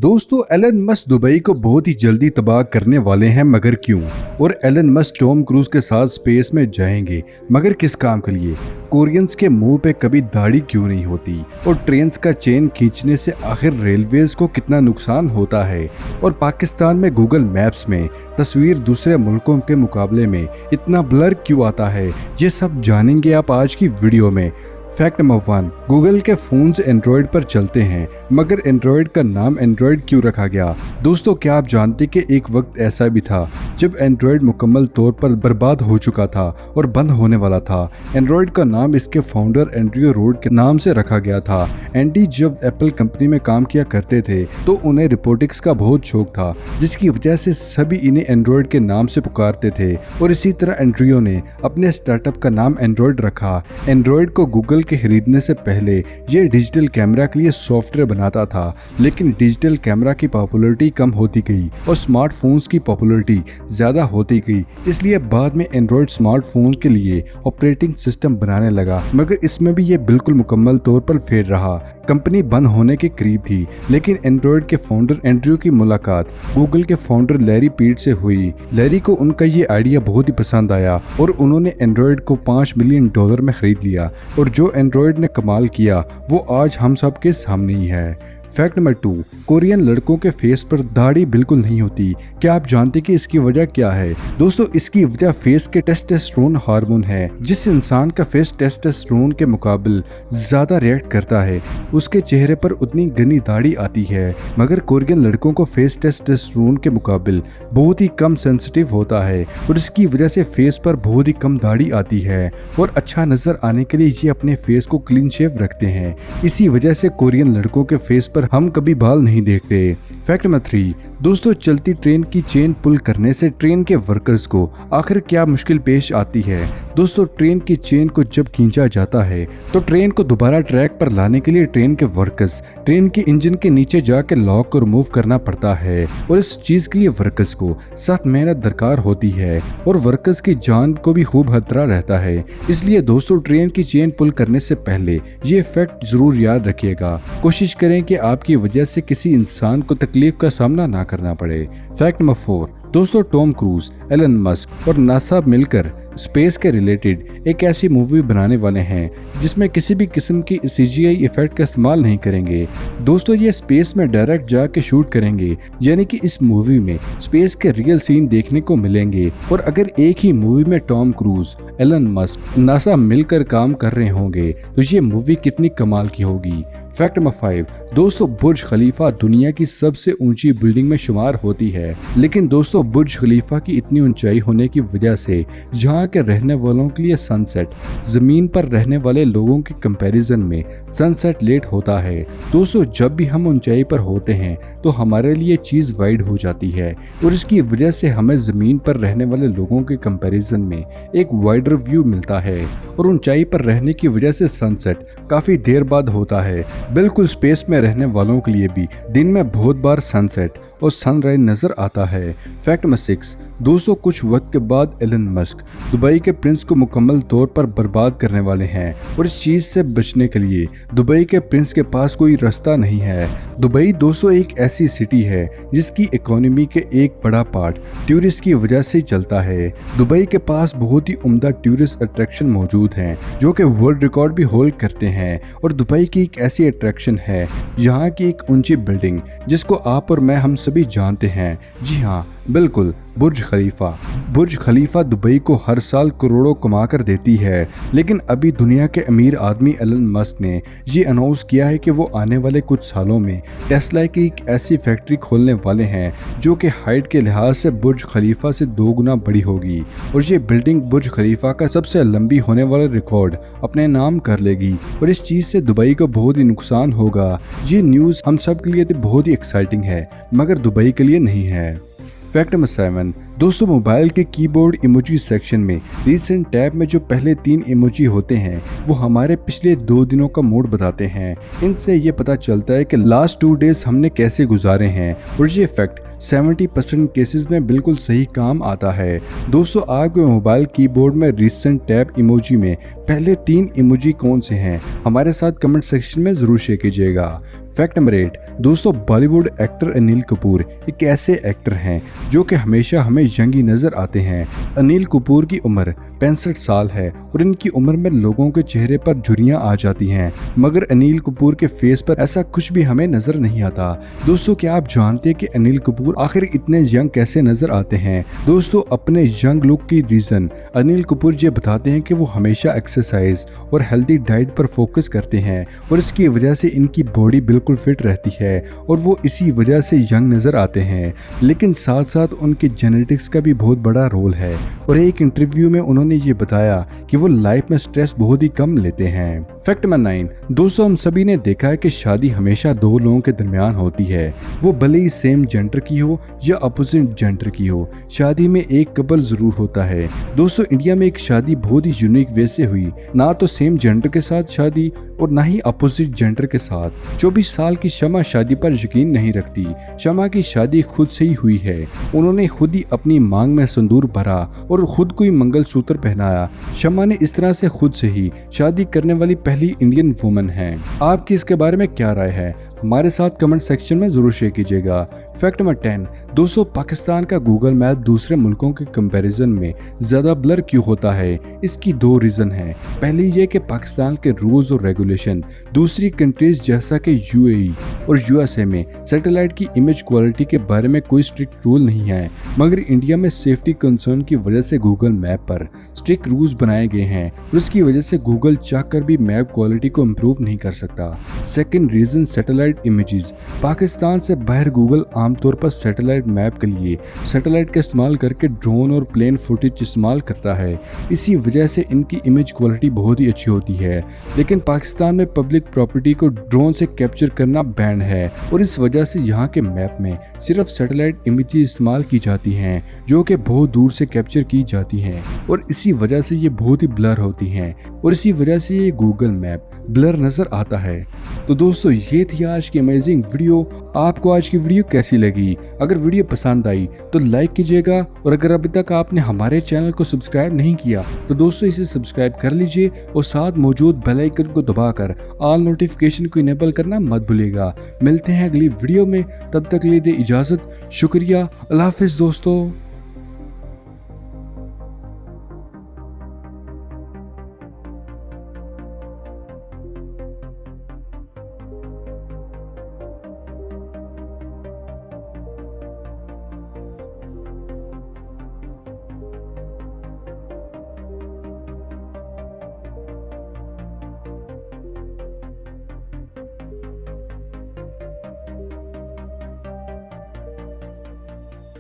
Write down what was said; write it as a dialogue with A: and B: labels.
A: दोस्तों Elon Musk Dubai को बहुत ही जल्दी तबाह करने वाले हैं, मगर क्यों? और एलन मस्क टॉम क्रूज के साथ स्पेस में जाएंगे, मगर किस काम के लिए? कोरियंस के मुंह पे कभी दाढ़ी क्यों नहीं होती? और ट्रेन्स का चेन खींचने से आखिर रेलवेज को कितना नुकसान होता है? और पाकिस्तान में गूगल मैप्स में तस्वीर दूसरे मुल्कों के मुकाबले में इतना ब्लर क्यों आता है? ये सब जानेंगे आप आज की वीडियो में। फैक्ट नंबर 1, गूगल के फोन्स एंड्रॉयड पर चलते हैं, मगर एंड्रॉयड का नाम एंड्रॉयड क्यों रखा गया? दोस्तों क्या आप जानते कि एक वक्त ऐसा भी था जब एंड्रॉयड मुकम्मल तौर पर बर्बाद हो चुका था और बंद होने वाला था। एंड्रॉयड का नाम इसके फाउंडर एंड्रयू रोड के नाम से रखा गया था। एंडी जब एप्पल कंपनी में काम किया करते थे तो उन्हें रोबोटिक्स का बहुत शौक था, जिसकी वजह से सभी इन्हें एंड्रॉयड के नाम से पुकारते थे। और इसी तरह एंड्रयू ने अपने स्टार्टअप का नाम एंड्रॉयड रखा। एंड्रॉयड को गूगल के खरीदने से पहले ये डिजिटल कैमरा के लिए सॉफ्टवेयर बनाता था, लेकिन डिजिटल कैमरा की पॉपुलैरिटी कम होती गई और स्मार्टफोन्स की पॉपुलैरिटी ज्यादा होती गई। इसलिए बाद में एंड्रॉयड स्मार्टफोन के लिए ऑपरेटिंग सिस्टम बनाने लगा, मगर इसमें भी ये बिल्कुल मुकम्मल तौर पर फेल रहा। कंपनी बंद होने के करीब थी, लेकिन एंड्रॉयड के फाउंडर एंड्रयू की मुलाकात गूगल के फाउंडर लैरी पीज से हुई। लैरी को उनका ये आइडिया बहुत ही पसंद आया और उन्होंने एंड्रॉयड को $5 मिलियन में खरीद लिया। और जो एंड्रॉयड ने कमाल किया वो आज हम सब के सामने ही है। फैक्ट नंबर 2, कोरियन लड़कों के फेस पर दाढ़ी बिल्कुल नहीं होती। क्या आप जानते कि इसकी वजह क्या है? दोस्तों इसकी वजह फेस के टेस्टोस्टेरोन हार्मोन है। जिस इंसान का फेस टेस्टोस्टेरोन के मुकाबले ज्यादा रिएक्ट करता है उसके चेहरे पर उतनी घनी दाढ़ी आती है, मगर कोरियन लड़कों को फेस टेस्टोस्टेरोन के मुकाबले बहुत ही कम सेंसिटिव होता है और इसकी वजह से फेस पर बहुत ही कम दाढ़ी आती है। और अच्छा नजर आने के लिए ये अपने फेस को क्लीन शेव रखते हैं। इसी वजह से कोरियन लड़कों के फेस पर हम कभी बाल नहीं देखते। फैक्ट नंबर 3, दोस्तों चलती ट्रेन की चेन पुल करने से ट्रेन के वर्कर्स को आखिर क्या मुश्किल पेश आती है? दोस्तों ट्रेन की चेन को जब खींचा जाता है तो ट्रेन को दोबारा ट्रैक पर लाने के लिए ट्रेन के वर्कर्स ट्रेन के इंजन के नीचे जाकर लॉक को रिमूव करना पड़ता है। और इस चीज के लिए वर्कर्स को सख्त मेहनत दरकार होती है और वर्कर्स की जान को भी खूब खतरा रहता है। इसलिए दोस्तों ट्रेन की चेन पुल करने से पहले ये फैक्ट जरूर याद रखिएगा। कोशिश करें कि आपकी वजह से किसी इंसान को तकलीफ का सामना ना करना पड़े। फैक्ट नंबर 4, दोस्तों टॉम क्रूज, एलन मस्क और नासा मिलकर स्पेस के रिलेटेड एक ऐसी मूवी बनाने वाले हैं जिसमें किसी भी किस्म की CGI इफेक्ट का इस्तेमाल नहीं करेंगे। दोस्तों ये स्पेस में डायरेक्ट जाके शूट करेंगे, यानी कि इस मूवी में स्पेस के रियल सीन देखने को मिलेंगे। और अगर एक ही मूवी में Tom Cruise, Elon Musk, NASA मिलकर काम कर रहे होंगे तो ये मूवी कितनी कमाल की होगी। फैक्ट नंबर 5, दोस्तों बुर्ज खलीफा दुनिया की सबसे ऊंची बिल्डिंग में शुमार होती है, लेकिन दोस्तों बुर्ज खलीफा की इतनी ऊंचाई होने की वजह से जहां के रहने वालों के लिए सनसेट जमीन पर रहने वाले लोगों के कंपैरिजन में सनसेट लेट होता है। दोस्तों जब भी हम ऊंचाई पर होते हैं तो हमारे लिए चीज वाइड हो जाती है और इसकी वजह से हमें जमीन पर रहने वाले लोगों के कंपैरिजन में एक वाइडर व्यू मिलता है। और ऊंचाई पर रहने की वजह से सनसेट काफी देर बाद होता है। बिल्कुल स्पेस में रहने वालों के लिए भी दिन में बहुत बार सनसेट और सनराइज नजर आता है। फैक्ट नंबर 6, दोस्तों कुछ वक्त के बाद एलन मस्क दुबई के प्रिंस को मुकम्मल तौर पर बर्बाद करने वाले हैं और इस चीज से बचने के लिए दुबई के प्रिंस के पास कोई रास्ता नहीं है। दुबई दोस्तों एक ऐसी सिटी है जिसकी इकोनॉमी के एक बड़ा पार्ट टूरिस्ट की वजह से चलता है। दुबई के पास बहुत ही उम्दा टूरिस्ट अट्रैक्शन मौजूद हैं जो कि वर्ल्ड रिकॉर्ड भी होल्ड करते हैं। और दुबई की एक ऐसी अट्रैक्शन है यहाँ की एक ऊंची बिल्डिंग जिसको आप और मैं हम सभी जानते हैं। जी हाँ बिल्कुल, बुर्ज खलीफा। बुर्ज खलीफा दुबई को हर साल करोड़ों कमा कर देती है, लेकिन अभी दुनिया के अमीर आदमी एलन मस्क ने ये अनाउंस किया है कि वो आने वाले कुछ सालों में टेस्ला की एक ऐसी फैक्ट्री खोलने वाले हैं जो कि हाइट के लिहाज से बुर्ज खलीफा से 2 गुना बड़ी होगी। और ये बिल्डिंग बुर्ज खलीफा का सबसे लंबी होने वाला रिकॉर्ड अपने नाम कर लेगी। और इस चीज से दुबई को बहुत ही नुकसान होगा। ये न्यूज हम सब के लिए तो बहुत ही एक्साइटिंग है, मगर दुबई के लिए नहीं है। फैक्ट नंबर 7, दोस्तों मोबाइल के कीबोर्ड इमोजी सेक्शन में रिसेंट टैब में जो पहले 3 इमोजी होते हैं वो हमारे पिछले 2 दिनों का मूड बताते हैं। इनसे ये पता चलता है कि लास्ट 2 डेज हमने कैसे गुजारे हैं। और ये फैक्ट 70% केसेस में बिल्कुल सही काम आता है। दोस्तों आपके मोबाइल कीबोर्ड में रिसेंट टैब इमोजी में पहले 3 इमोजी कौन से हैं? हमारे साथ कमेंट सेक्शन में जरूर शेयर कीजिएगा। फैक्ट नंबर 8, दोस्तों बॉलीवुड एक्टर अनिल कपूर एक ऐसे एक्टर हैं जो कि हमेशा हमें यंगी नजर आते हैं। अनिल कपूर की उम्र 65 साल है और इनकी उम्र में लोगों के चेहरे पर झुर्रियां आ जाती हैं, मगर अनिल कपूर के फेस पर ऐसा कुछ भी हमें नजर नहीं आता। दोस्तों क्या आप जानते हैं कि अनिल कपूर आखिर इतने यंग कैसे नजर आते हैं? दोस्तों अपने यंग लुक की रीजन अनिल कपूर ये बताते हैं कि वो हमेशा एक्सरसाइज और हेल्दी डाइट पर फोकस करते हैं और इसकी वजह से इनकी बॉडी बिल्कुल फिट रहती है और वो इसी वजह से यंग नजर आते हैं। लेकिन साथ साथ उनके जेनेटिक्स का भी बहुत बड़ा रोल है और एक इंटरव्यू में उन्होंने ये बताया कि वो लाइफ में स्ट्रेस बहुत ही कम लेते हैं। फैक्ट नंबर 9, दोस्तों हम सभी ने देखा है कि शादी हमेशा दो लोगों के दरमियान होती है, वो भले ही सेम जेंडर की हो या अपोजिट जेंडर की हो, शादी में एक कपल जरूर होता है। दोस्तों इंडिया में एक शादी बहुत ही यूनिक वे से हुई, ना तो सेम जेंडर के साथ शादी और ना ही अपोजिट जेंडर के साथ। 24 साल की शमा शादी पर यकीन नहीं रखती। शमा की शादी खुद से ही हुई है, उन्होंने खुद ही अपनी मांग में सिंदूर भरा और खुद को ही मंगलसूत्र पहनाया। शमा ने इस तरह से खुद से ही शादी करने वाली पहली इंडियन वुमन है। आपकी इसके बारे में क्या राय है? हमारे साथ कमेंट सेक्शन में जरूर शेयर कीजिएगा। फैक्ट नंबर 10, दोस्तों पाकिस्तान का गूगल मैप दूसरे मुल्कों के कंपैरिजन में ज्यादा ब्लर क्यों होता है? इसकी दो रीजन है। पहली ये कि पाकिस्तान के रूल्स और रेगुलेशन दूसरी कंट्रीज जैसा कि यूएई और यूएसए में सैटेलाइट की इमेज क्वालिटी के बारे में कोई स्ट्रिक्ट रूल नहीं है, मगर इंडिया में सेफ्टी कंसर्न की वजह से गूगल मैप पर स्ट्रिक्ट रूल्स बनाए गए हैं और इसकी वजह से गूगल चाह कर भी मैप क्वालिटी को इम्प्रूव नहीं कर सकता। Second reason satellite images. Pakistan से बाहर गूगल आमतौर पर सैटेलाइट मैप के लिए सैटेलाइट का इस्तेमाल करके ड्रोन और प्लेन फुटेज इस्तेमाल करता है, इसी वजह से इनकी इमेज क्वालिटी बहुत ही अच्छी होती है। लेकिन पाकिस्तान में पब्लिक प्रॉपर्टी को ड्रोन से कैप्चर करना बैन है और इस वजह से यहाँ के मैप में सिर्फ सैटेलाइट इमेजेस इस्तेमाल की जाती हैं जो कि बहुत दूर से कैप्चर की जाती हैं और इसी वजह से ये बहुत ही ब्लर होती हैं और इसी वजह से ये गूगल मैप ब्लर नजर आता है। तो दोस्तों ये थी आज की अमेजिंग वीडियो। आपको आज की वीडियो कैसी लगी? अगर वीडियो पसंद आई तो लाइक कीजिएगा और अगर अभी तक आपने हमारे चैनल को सब्सक्राइब नहीं किया तो दोस्तों इसे सब्सक्राइब कर लीजिए और साथ मौजूद बेल आइकन को दबाकर ऑल नोटिफिकेशन को इनेबल करना मत भूलिएगा। मिलते हैं अगली वीडियो में, तब तक के लिए दे इजाजत। शुक्रिया, अल्लाह हाफिज दोस्तों।